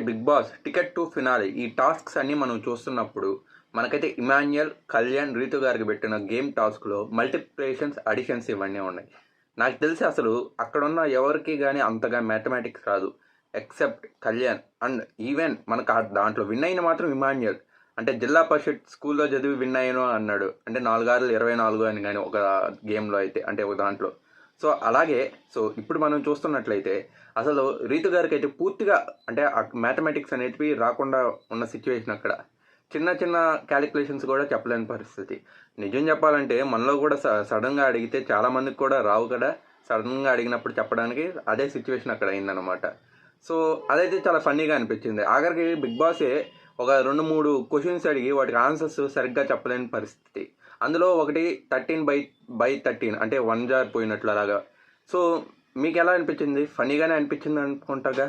Big Boss ticket to finale ఈ tasks అన్ని మనం చూస్తున్నప్పుడు మనకైతే ఇమాన్యుయల్, కళ్యాణ్, రీతు గారికి పెట్టిన గేమ్ టాస్క్లో మల్టిప్లికేషన్స్, అడిషన్స్ ఇవన్నీ ఉన్నాయి. నాకు తెలిసి అసలు అక్కడున్న ఎవరికి కానీ అంతగా మ్యాథమెటిక్స్ రాదు ఎక్సెప్ట్ కళ్యాణ్. అండ్ ఈవెన్ మనకు దాంట్లో విన్ అయిన మాత్రం ఇమాన్యుయల్. అంటే జిల్లా పరిషత్ స్కూల్లో చదివి విన్ అయ్యాను అన్నాడు. అంటే 4 6 24 అని కానీ ఒక గేమ్లో అయితే, అంటే ఒక దాంట్లో. సో అలాగే ఇప్పుడు మనం చూస్తున్నట్లయితే అసలు రీతు గారికి అయితే పూర్తిగా అంటే మ్యాథమెటిక్స్ అనేటివి రాకుండా ఉన్న సిచ్యువేషన్ అక్కడ. చిన్న చిన్న క్యాలిక్యులేషన్స్ కూడా చెప్పలేని పరిస్థితి. నిజం చెప్పాలంటే మనలో కూడా సడన్గా అడిగితే చాలామందికి కూడా రావు కదా. సడన్గా అడిగినప్పుడు చెప్పడానికి అదే సిచ్యువేషన్ అక్కడ అయిందనమాట. సో అదైతే చాలా ఫన్నీగా అనిపించింది. ఆఖరికి బిగ్ బాసే ఒక 2 3 క్వశ్చన్స్ అడిగి వాటికి ఆన్సర్స్ సరిగ్గా చెప్పలేని పరిస్థితి. అందులో ఒకటి 13/13 అంటే 1 జార్ పోయినట్లు అలాగా. సో మీకు ఎలా అనిపించింది? ఫన్నీగానే అనిపించింది అనుకుంటాగా.